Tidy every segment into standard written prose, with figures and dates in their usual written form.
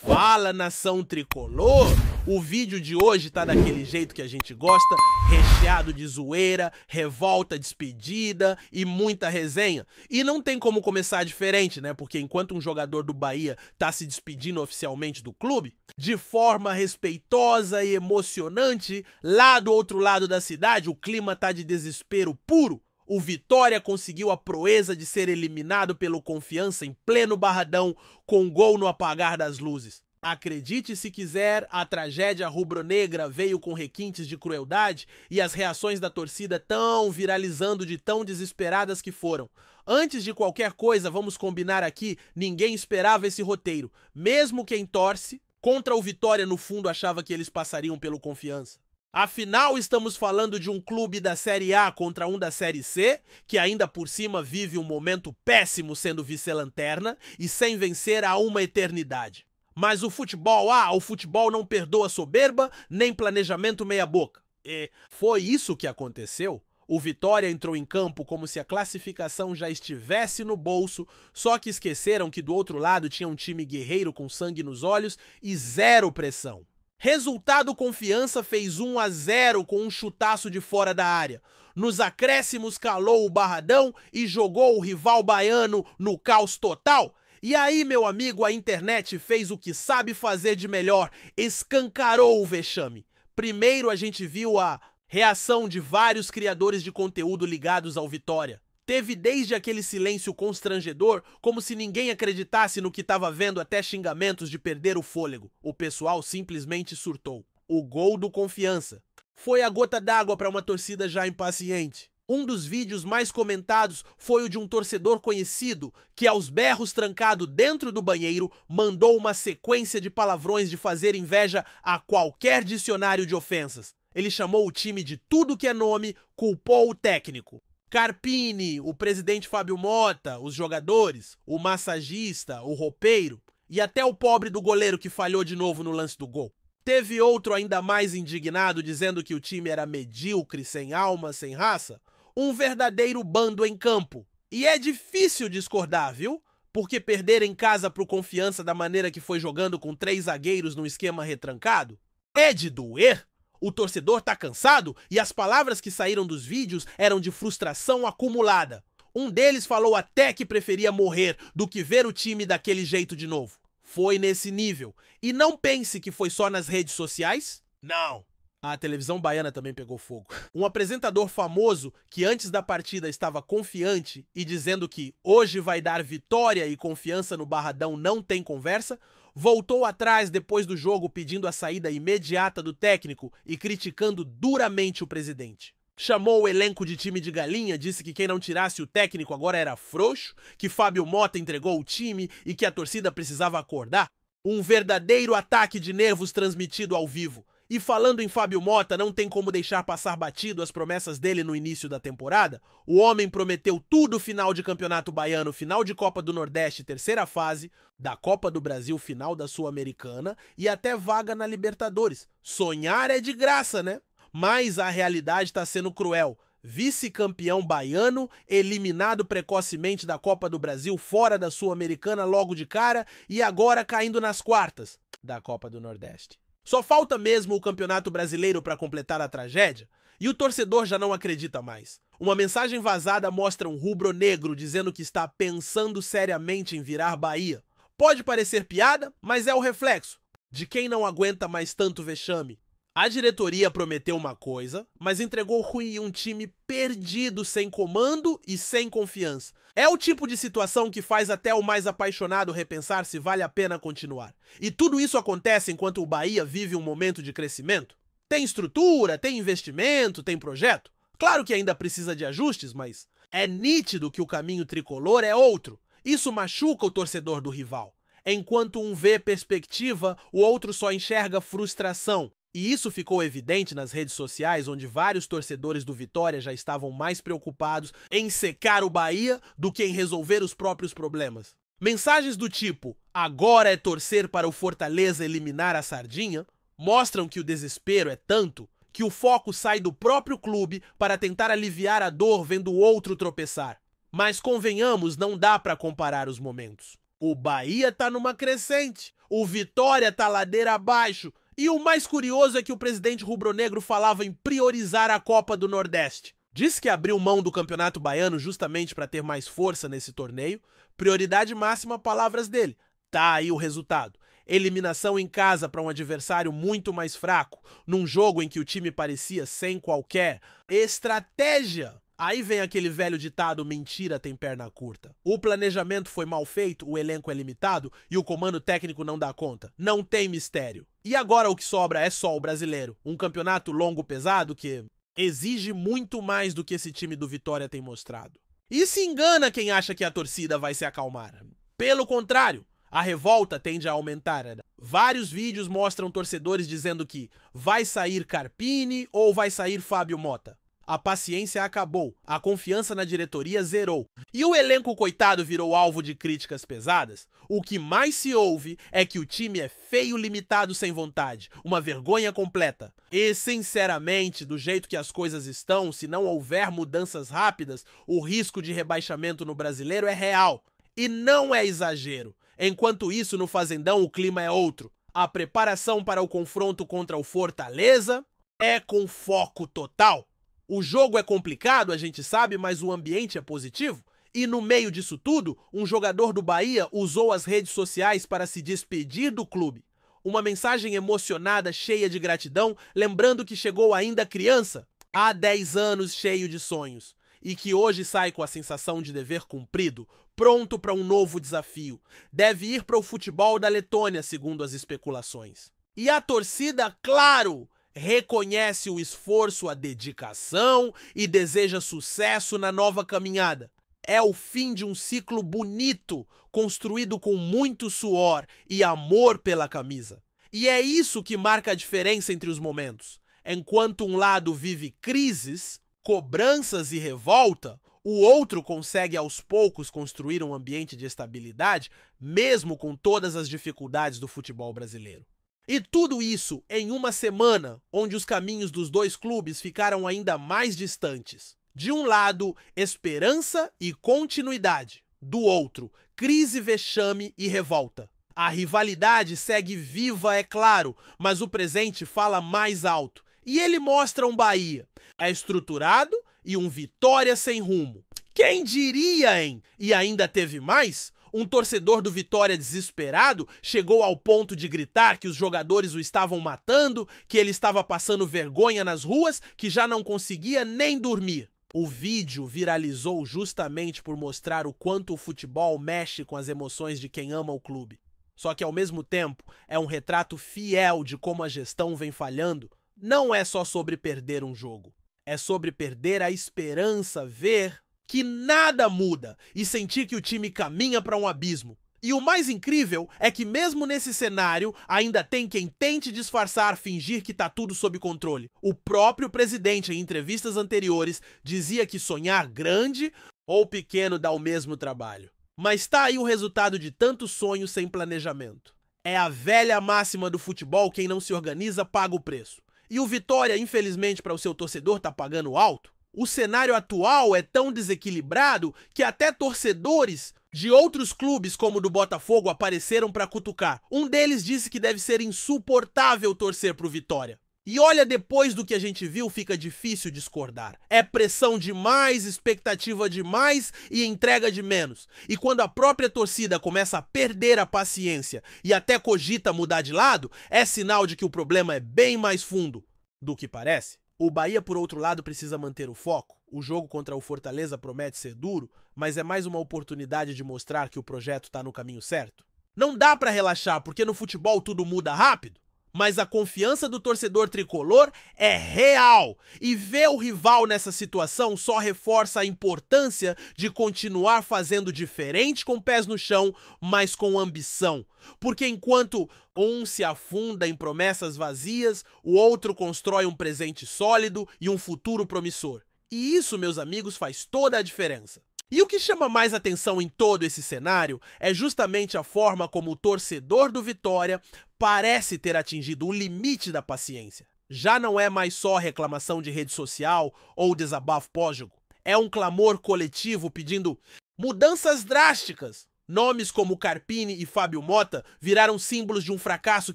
Fala, nação tricolor! O vídeo de hoje tá daquele jeito que a gente gosta, recheado de zoeira, revolta, despedida e muita resenha. E não tem como começar diferente, né? Porque enquanto um jogador do Bahia tá se despedindo oficialmente do clube, de forma respeitosa e emocionante, lá do outro lado da cidade, o clima tá de desespero puro. O Vitória conseguiu a proeza de ser eliminado pelo Confiança em pleno Barradão, com gol no apagar das luzes. Acredite se quiser, a tragédia rubro-negra veio com requintes de crueldade e as reações da torcida tão viralizando de tão desesperadas que foram. Antes de qualquer coisa, vamos combinar aqui, ninguém esperava esse roteiro. Mesmo quem torce contra o Vitória no fundo achava que eles passariam pelo Confiança. Afinal, estamos falando de um clube da Série A contra um da Série C, que ainda por cima vive um momento péssimo sendo vice-lanterna e sem vencer há uma eternidade. Mas o futebol não perdoa soberba nem planejamento meia-boca. E foi isso que aconteceu? O Vitória entrou em campo como se a classificação já estivesse no bolso, só que esqueceram que do outro lado tinha um time guerreiro com sangue nos olhos e zero pressão. Resultado: Confiança fez 1-0 com um chutaço de fora da área. Nos acréscimos calou o Barradão e jogou o rival baiano no caos total. E aí, meu amigo, a internet fez o que sabe fazer de melhor, escancarou o vexame. Primeiro a gente viu a reação de vários criadores de conteúdo ligados ao Vitória. Teve desde aquele silêncio constrangedor, como se ninguém acreditasse no que estava vendo, até xingamentos de perder o fôlego. O pessoal simplesmente surtou. O gol do Confiança foi a gota d'água para uma torcida já impaciente. Um dos vídeos mais comentados foi o de um torcedor conhecido que, aos berros trancado dentro do banheiro, mandou uma sequência de palavrões de fazer inveja a qualquer dicionário de ofensas. Ele chamou o time de tudo que é nome, culpou o técnico. Carpini, o presidente Fábio Mota, os jogadores, o massagista, o roupeiro e até o pobre do goleiro que falhou de novo no lance do gol. Teve outro ainda mais indignado dizendo que o time era medíocre, sem alma, sem raça. Um verdadeiro bando em campo. E é difícil discordar, viu? Porque perder em casa pro Confiança da maneira que foi jogando com 3 zagueiros num esquema retrancado é de doer. O torcedor tá cansado e as palavras que saíram dos vídeos eram de frustração acumulada. Um deles falou até que preferia morrer do que ver o time daquele jeito de novo. Foi nesse nível. E não pense que foi só nas redes sociais. Não. A televisão baiana também pegou fogo. Um apresentador famoso que antes da partida estava confiante e dizendo que hoje vai dar Vitória e Confiança no Barradão não tem conversa, voltou atrás depois do jogo pedindo a saída imediata do técnico e criticando duramente o presidente. Chamou o elenco de time de galinha, disse que quem não tirasse o técnico agora era frouxo, que Fábio Mota entregou o time e que a torcida precisava acordar. Um verdadeiro ataque de nervos transmitido ao vivo. E falando em Fábio Mota, não tem como deixar passar batido as promessas dele no início da temporada. O homem prometeu tudo: final de Campeonato Baiano, final de Copa do Nordeste, terceira fase, da Copa do Brasil, final da Sul-Americana e até vaga na Libertadores. Sonhar é de graça, né? Mas a realidade está sendo cruel. Vice-campeão baiano, eliminado precocemente da Copa do Brasil, fora da Sul-Americana logo de cara e agora caindo nas quartas da Copa do Nordeste. Só falta mesmo o Campeonato Brasileiro para completar a tragédia e o torcedor já não acredita mais. Uma mensagem vazada mostra um rubro-negro dizendo que está pensando seriamente em virar Bahia. Pode parecer piada, mas é o reflexo de quem não aguenta mais tanto vexame. A diretoria prometeu uma coisa, mas entregou ruim, um time perdido, sem comando e sem confiança. É o tipo de situação que faz até o mais apaixonado repensar se vale a pena continuar. E tudo isso acontece enquanto o Bahia vive um momento de crescimento. Tem estrutura, tem investimento, tem projeto. Claro que ainda precisa de ajustes, mas é nítido que o caminho tricolor é outro. Isso machuca o torcedor do rival. Enquanto um vê perspectiva, o outro só enxerga frustração. E isso ficou evidente nas redes sociais, onde vários torcedores do Vitória já estavam mais preocupados em secar o Bahia do que em resolver os próprios problemas. Mensagens do tipo, agora é torcer para o Fortaleza eliminar a Sardinha, mostram que o desespero é tanto que o foco sai do próprio clube para tentar aliviar a dor vendo o outro tropeçar. Mas convenhamos, não dá para comparar os momentos. O Bahia tá numa crescente. O Vitória tá ladeira abaixo. E o mais curioso é que o presidente rubro-negro falava em priorizar a Copa do Nordeste. Disse que abriu mão do Campeonato Baiano justamente para ter mais força nesse torneio. Prioridade máxima, palavras dele. Tá aí o resultado. Eliminação em casa para um adversário muito mais fraco, num jogo em que o time parecia sem qualquer estratégia. Aí vem aquele velho ditado: mentira tem perna curta. O planejamento foi mal feito, o elenco é limitado e o comando técnico não dá conta. Não tem mistério. E agora o que sobra é só o brasileiro. Um campeonato longo pesado que exige muito mais do que esse time do Vitória tem mostrado. E se engana quem acha que a torcida vai se acalmar. Pelo contrário, a revolta tende a aumentar. Vários vídeos mostram torcedores dizendo que vai sair Carpini ou vai sair Fábio Mota. A paciência acabou, a confiança na diretoria zerou. E o elenco coitado virou alvo de críticas pesadas? O que mais se ouve é que o time é feio, limitado, sem vontade. Uma vergonha completa. E, sinceramente, do jeito que as coisas estão, se não houver mudanças rápidas, o risco de rebaixamento no Brasileiro é real. E não é exagero. Enquanto isso, no Fazendão, o clima é outro. A preparação para o confronto contra o Fortaleza é com foco total. O jogo é complicado, a gente sabe, mas o ambiente é positivo. E no meio disso tudo, um jogador do Bahia usou as redes sociais para se despedir do clube. Uma mensagem emocionada, cheia de gratidão, lembrando que chegou ainda criança, há 10 anos cheio de sonhos, e que hoje sai com a sensação de dever cumprido, pronto para um novo desafio. Deve ir para o futebol da Letônia, segundo as especulações. E a torcida, claro, reconhece o esforço, a dedicação e deseja sucesso na nova caminhada. É o fim de um ciclo bonito, construído com muito suor e amor pela camisa. E é isso que marca a diferença entre os momentos. Enquanto um lado vive crises, cobranças e revolta, o outro consegue aos poucos construir um ambiente de estabilidade, mesmo com todas as dificuldades do futebol brasileiro. E tudo isso em uma semana, onde os caminhos dos dois clubes ficaram ainda mais distantes. De um lado, esperança e continuidade. Do outro, crise, vexame e revolta. A rivalidade segue viva, é claro, mas o presente fala mais alto. E ele mostra um Bahia. É estruturado e um Vitória sem rumo. Quem diria, hein? E ainda teve mais? Um torcedor do Vitória desesperado chegou ao ponto de gritar que os jogadores o estavam matando, que ele estava passando vergonha nas ruas, que já não conseguia nem dormir. O vídeo viralizou justamente por mostrar o quanto o futebol mexe com as emoções de quem ama o clube. Só que, ao mesmo tempo, é um retrato fiel de como a gestão vem falhando. Não é só sobre perder um jogo. É sobre perder a esperança, ver que nada muda e sentir que o time caminha para um abismo. E o mais incrível é que mesmo nesse cenário, ainda tem quem tente disfarçar, fingir que tá tudo sob controle. O próprio presidente, em entrevistas anteriores, dizia que sonhar grande ou pequeno dá o mesmo trabalho. Mas tá aí o resultado de tantos sonhos sem planejamento. É a velha máxima do futebol: quem não se organiza paga o preço. E o Vitória, infelizmente para o seu torcedor, tá pagando alto. O cenário atual é tão desequilibrado que até torcedores de outros clubes, como o do Botafogo, apareceram para cutucar. Um deles disse que deve ser insuportável torcer pro Vitória. E olha, depois do que a gente viu, fica difícil discordar. É pressão demais, expectativa demais e entrega de menos. E quando a própria torcida começa a perder a paciência e até cogita mudar de lado, é sinal de que o problema é bem mais fundo do que parece. O Bahia, por outro lado, precisa manter o foco. O jogo contra o Fortaleza promete ser duro, mas é mais uma oportunidade de mostrar que o projeto está no caminho certo. Não dá para relaxar, porque no futebol tudo muda rápido. Mas a confiança do torcedor tricolor é real. E ver o rival nessa situação só reforça a importância de continuar fazendo diferente, com pés no chão, mas com ambição. Porque enquanto um se afunda em promessas vazias, o outro constrói um presente sólido e um futuro promissor. E isso, meus amigos, faz toda a diferença. E o que chama mais atenção em todo esse cenário é justamente a forma como o torcedor do Vitória parece ter atingido o limite da paciência. Já não é mais só reclamação de rede social ou desabafo pós-jogo. É um clamor coletivo pedindo mudanças drásticas. Nomes como Carpini e Fábio Mota viraram símbolos de um fracasso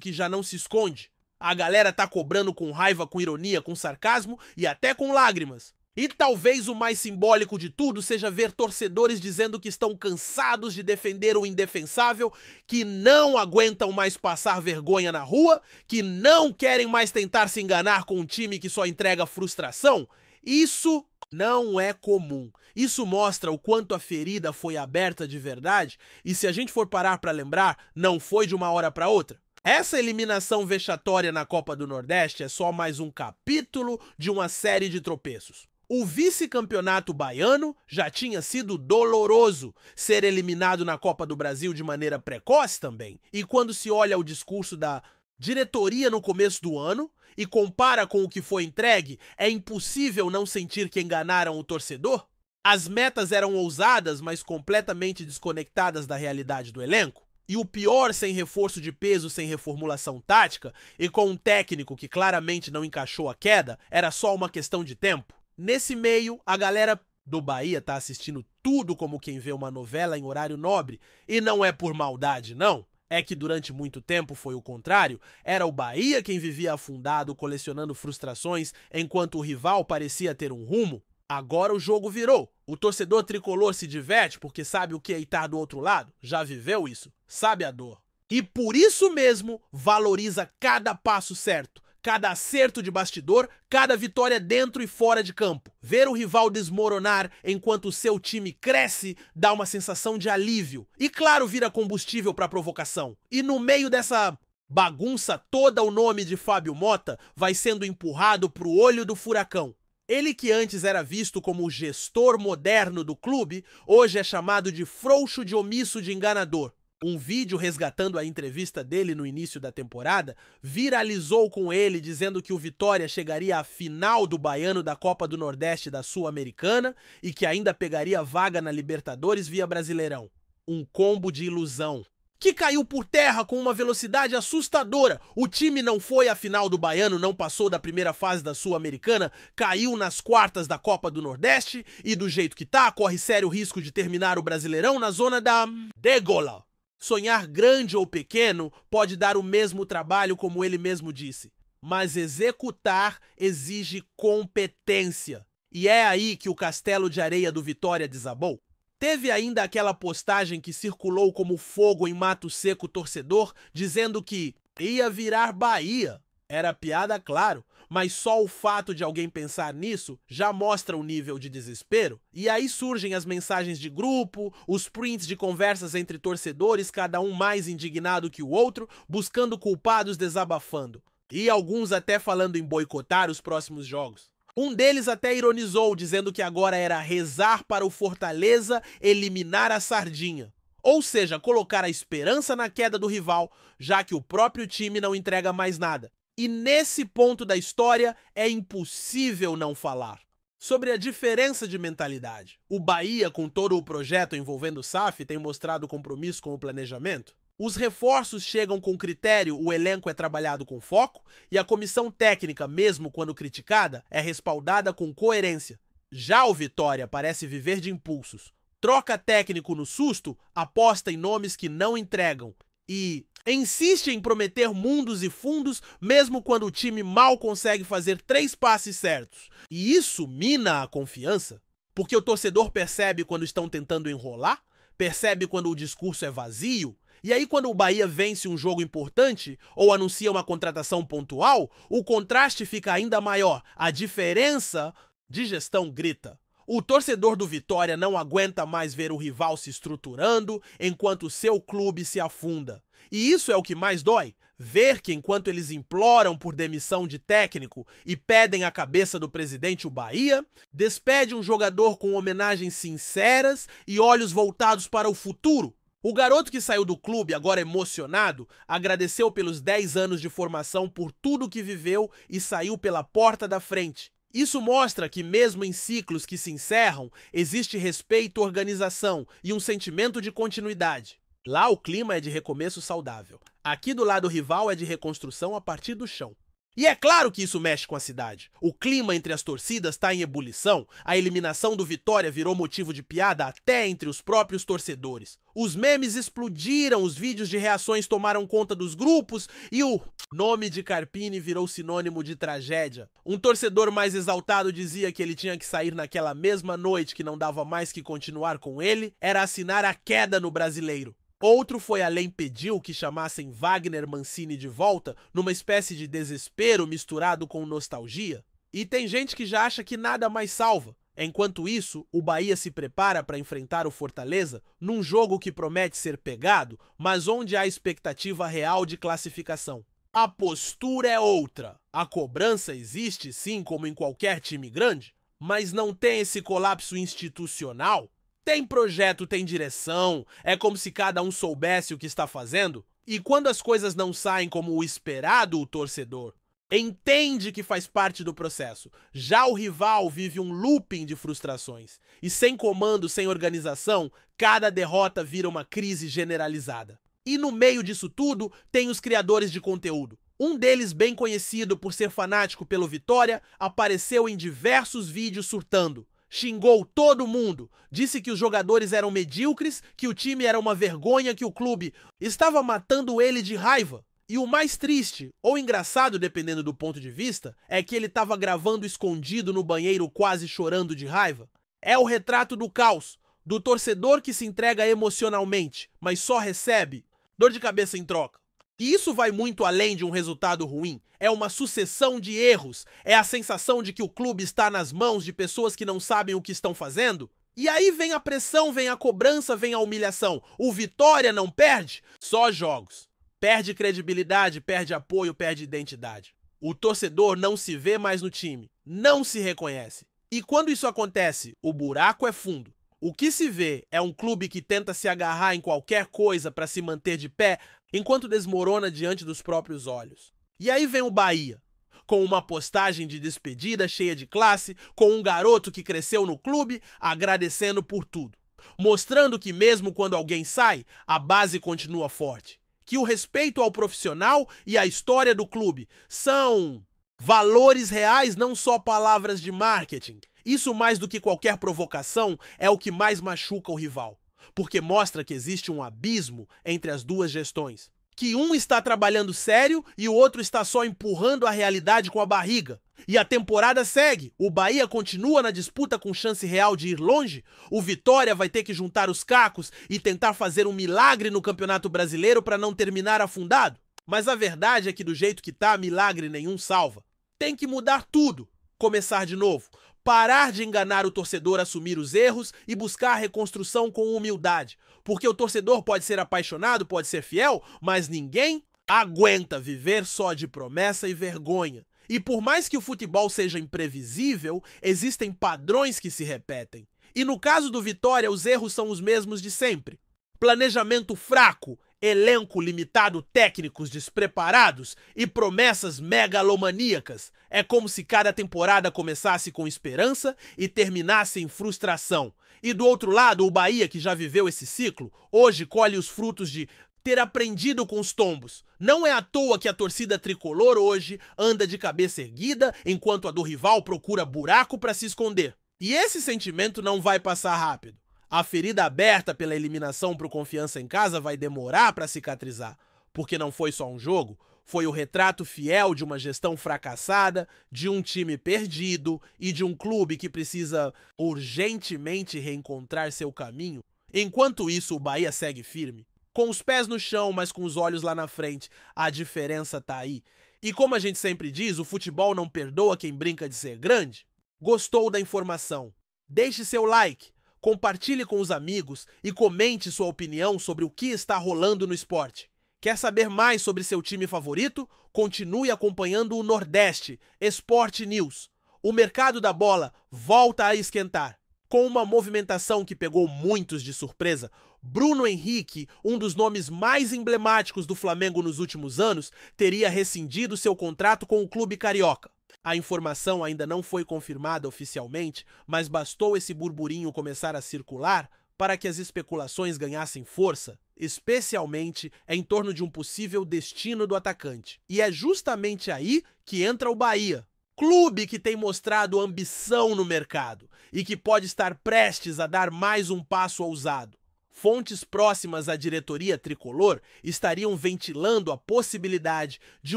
que já não se esconde. A galera tá cobrando com raiva, com ironia, com sarcasmo e até com lágrimas. E talvez o mais simbólico de tudo seja ver torcedores dizendo que estão cansados de defender o indefensável, que não aguentam mais passar vergonha na rua, que não querem mais tentar se enganar com um time que só entrega frustração. Isso não é comum. Isso mostra o quanto a ferida foi aberta de verdade e, se a gente for parar para lembrar, não foi de uma hora para outra. Essa eliminação vexatória na Copa do Nordeste é só mais um capítulo de uma série de tropeços. O vice-campeonato baiano já tinha sido doloroso, ser eliminado na Copa do Brasil de maneira precoce também. E quando se olha o discurso da diretoria no começo do ano e compara com o que foi entregue, é impossível não sentir que enganaram o torcedor? As metas eram ousadas, mas completamente desconectadas da realidade do elenco. E o pior, sem reforço de peso, sem reformulação tática e com um técnico que claramente não encaixou a queda, era só uma questão de tempo. Nesse meio, a galera do Bahia tá assistindo tudo como quem vê uma novela em horário nobre. E não é por maldade, não. É que durante muito tempo foi o contrário. Era o Bahia quem vivia afundado, colecionando frustrações, enquanto o rival parecia ter um rumo. Agora o jogo virou. O torcedor tricolor se diverte porque sabe o que é estar do outro lado. Já viveu isso. Sabe a dor. E por isso mesmo valoriza cada passo certo, cada acerto de bastidor, cada vitória dentro e fora de campo. Ver o rival desmoronar enquanto o seu time cresce dá uma sensação de alívio. E claro, vira combustível para a provocação. E no meio dessa bagunça toda, o nome de Fábio Mota vai sendo empurrado para o olho do furacão. Ele, que antes era visto como o gestor moderno do clube, hoje é chamado de frouxo, de omisso, de enganador. Um vídeo resgatando a entrevista dele no início da temporada viralizou com ele dizendo que o Vitória chegaria à final do Baiano da Copa do Nordeste da Sul-Americana e que ainda pegaria vaga na Libertadores via Brasileirão. Um combo de ilusão que caiu por terra com uma velocidade assustadora. O time não foi à final do Baiano, não passou da primeira fase da Sul-Americana, caiu nas quartas da Copa do Nordeste e, do jeito que tá, corre sério risco de terminar o Brasileirão na zona da degola. Sonhar grande ou pequeno pode dar o mesmo trabalho, como ele mesmo disse, mas executar exige competência. E é aí que o castelo de areia do Vitória desabou. Teve ainda aquela postagem que circulou como fogo em mato seco torcedor, dizendo que ia virar Bahia. Era piada, claro, mas só o fato de alguém pensar nisso já mostra o nível de desespero. E aí surgem as mensagens de grupo, os prints de conversas entre torcedores, cada um mais indignado que o outro, buscando culpados, desabafando. E alguns até falando em boicotar os próximos jogos. Um deles até ironizou, dizendo que agora era rezar para o Fortaleza eliminar a sardinha. Ou seja, colocar a esperança na queda do rival, já que o próprio time não entrega mais nada. E nesse ponto da história é impossível não falar sobre a diferença de mentalidade. O Bahia, com todo o projeto envolvendo o SAF, tem mostrado compromisso com o planejamento. Os reforços chegam com critério, o elenco é trabalhado com foco e a comissão técnica, mesmo quando criticada, é respaldada com coerência. Já o Vitória parece viver de impulsos. Troca técnico no susto, aposta em nomes que não entregam e insiste em prometer mundos e fundos mesmo quando o time mal consegue fazer 3 passes certos. E isso mina a confiança, porque o torcedor percebe quando estão tentando enrolar, percebe quando o discurso é vazio. E aí, quando o Bahia vence um jogo importante ou anuncia uma contratação pontual, o contraste fica ainda maior. A diferença de gestão grita. O torcedor do Vitória não aguenta mais ver o rival se estruturando enquanto o seu clube se afunda. E isso é o que mais dói. Ver que, enquanto eles imploram por demissão de técnico e pedem a cabeça do presidente, o Bahia despede um jogador com homenagens sinceras e olhos voltados para o futuro. O garoto que saiu do clube, agora emocionado, agradeceu pelos 10 anos de formação, por tudo que viveu e saiu pela porta da frente. Isso mostra que, mesmo em ciclos que se encerram, existe respeito, organização e um sentimento de continuidade. Lá o clima é de recomeço saudável. Aqui do lado rival é de reconstrução a partir do chão. E é claro que isso mexe com a cidade. O clima entre as torcidas está em ebulição, a eliminação do Vitória virou motivo de piada até entre os próprios torcedores. Os memes explodiram, os vídeos de reações tomaram conta dos grupos e o nome de Carpini virou sinônimo de tragédia. Um torcedor mais exaltado dizia que ele tinha que sair naquela mesma noite, que não dava mais que continuar com ele, era assinar a queda no Brasileiro. Outro foi além, pediu que chamassem Wagner Mancini de volta, numa espécie de desespero misturado com nostalgia. E tem gente que já acha que nada mais salva. Enquanto isso, o Bahia se prepara para enfrentar o Fortaleza num jogo que promete ser pegado, mas onde há expectativa real de classificação. A postura é outra. A cobrança existe sim, como em qualquer time grande, mas não tem esse colapso institucional. Tem projeto, tem direção, é como se cada um soubesse o que está fazendo. E quando as coisas não saem como o esperado, o torcedor entende que faz parte do processo. Já o rival vive um looping de frustrações. E sem comando, sem organização, cada derrota vira uma crise generalizada. E no meio disso tudo, tem os criadores de conteúdo. Um deles, bem conhecido por ser fanático pelo Vitória, apareceu em diversos vídeos surtando. Xingou todo mundo, disse que os jogadores eram medíocres, que o time era uma vergonha, que o clube estava matando ele de raiva. E o mais triste, ou engraçado dependendo do ponto de vista, é que ele estava gravando escondido no banheiro quase chorando de raiva. É o retrato do caos, do torcedor que se entrega emocionalmente, mas só recebe dor de cabeça em troca. E isso vai muito além de um resultado ruim. É uma sucessão de erros. É a sensação de que o clube está nas mãos de pessoas que não sabem o que estão fazendo. E aí vem a pressão, vem a cobrança, vem a humilhação. O Vitória não perde? Só jogos. Perde credibilidade, perde apoio, perde identidade. O torcedor não se vê mais no time. Não se reconhece. E quando isso acontece, o buraco é fundo. O que se vê é um clube que tenta se agarrar em qualquer coisa para se manter de pé, enquanto desmorona diante dos próprios olhos. E aí vem o Bahia, com uma postagem de despedida cheia de classe, com um garoto que cresceu no clube, agradecendo por tudo. Mostrando que mesmo quando alguém sai, a base continua forte. Que o respeito ao profissional e à história do clube são valores reais, não só palavras de marketing. Isso, mais do que qualquer provocação, é o que mais machuca o rival. Porque mostra que existe um abismo entre as duas gestões. Que um está trabalhando sério e o outro está só empurrando a realidade com a barriga. E a temporada segue. O Bahia continua na disputa com chance real de ir longe. O Vitória vai ter que juntar os cacos e tentar fazer um milagre no Campeonato Brasileiro para não terminar afundado. Mas a verdade é que do jeito que tá, milagre nenhum salva. Tem que mudar tudo. Começar de novo. Parar de enganar o torcedor, assumir os erros e buscar a reconstrução com humildade. Porque o torcedor pode ser apaixonado, pode ser fiel, mas ninguém aguenta viver só de promessa e vergonha. E por mais que o futebol seja imprevisível, existem padrões que se repetem. E no caso do Vitória, os erros são os mesmos de sempre. Planejamento fraco, elenco limitado, técnicos despreparados e promessas megalomaníacas. É como se cada temporada começasse com esperança e terminasse em frustração. E do outro lado, o Bahia, que já viveu esse ciclo, hoje colhe os frutos de ter aprendido com os tombos. Não é à toa que a torcida tricolor hoje anda de cabeça erguida, enquanto a do rival procura buraco para se esconder. E esse sentimento não vai passar rápido. A ferida aberta pela eliminação para o Confiança em casa vai demorar para cicatrizar, porque não foi só um jogo, foi o retrato fiel de uma gestão fracassada, de um time perdido e de um clube que precisa urgentemente reencontrar seu caminho. Enquanto isso, o Bahia segue firme, com os pés no chão, mas com os olhos lá na frente. A diferença tá aí. E como a gente sempre diz, o futebol não perdoa quem brinca de ser grande. Gostou da informação? Deixe seu like. Compartilhe com os amigos e comente sua opinião sobre o que está rolando no esporte. Quer saber mais sobre seu time favorito? Continue acompanhando o Nordeste Sport News. O mercado da bola volta a esquentar. Com uma movimentação que pegou muitos de surpresa, Bruno Henrique, um dos nomes mais emblemáticos do Flamengo nos últimos anos, teria rescindido seu contrato com o clube carioca. A informação ainda não foi confirmada oficialmente, mas bastou esse burburinho começar a circular para que as especulações ganhassem força especialmente em torno de um possível destino do atacante. E é justamente aí que entra o Bahia. Clube que tem mostrado ambição no mercado e que pode estar prestes a dar mais um passo ousado. Fontes próximas à diretoria tricolor estariam ventilando a possibilidade de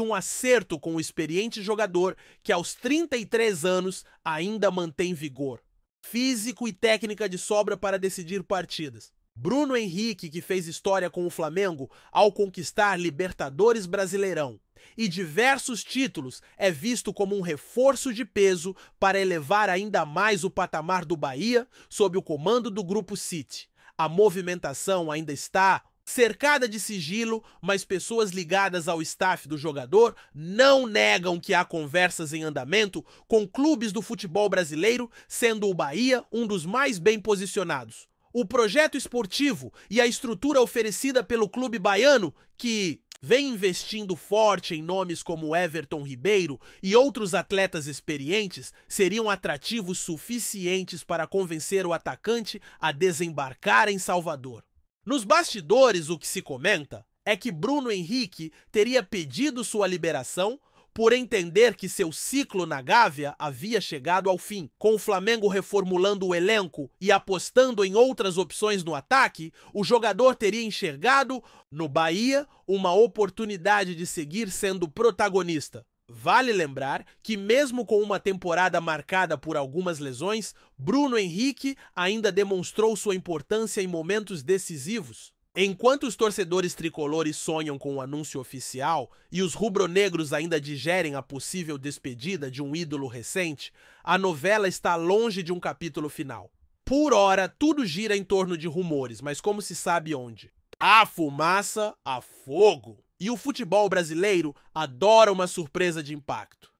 um acerto com o experiente jogador que aos 33 anos ainda mantém vigor, físico e técnica de sobra para decidir partidas. Bruno Henrique, que fez história com o Flamengo ao conquistar Libertadores Brasileirão e diversos títulos, é visto como um reforço de peso para elevar ainda mais o patamar do Bahia sob o comando do Grupo City. A movimentação ainda está cercada de sigilo, mas pessoas ligadas ao staff do jogador não negam que há conversas em andamento com clubes do futebol brasileiro, sendo o Bahia um dos mais bem posicionados. O projeto esportivo e a estrutura oferecida pelo clube baiano, que vem investindo forte em nomes como Everton Ribeiro e outros atletas experientes, seriam atrativos suficientes para convencer o atacante a desembarcar em Salvador. Nos bastidores, o que se comenta é que Bruno Henrique teria pedido sua liberação por entender que seu ciclo na Gávea havia chegado ao fim. Com o Flamengo reformulando o elenco e apostando em outras opções no ataque, o jogador teria enxergado no Bahia uma oportunidade de seguir sendo protagonista. Vale lembrar que mesmo com uma temporada marcada por algumas lesões, Bruno Henrique ainda demonstrou sua importância em momentos decisivos. Enquanto os torcedores tricolores sonham com o anúncio oficial e os rubro-negros ainda digerem a possível despedida de um ídolo recente, a novela está longe de um capítulo final. Por hora, tudo gira em torno de rumores, mas como se sabe onde? Há fumaça, há fogo. E o futebol brasileiro adora uma surpresa de impacto.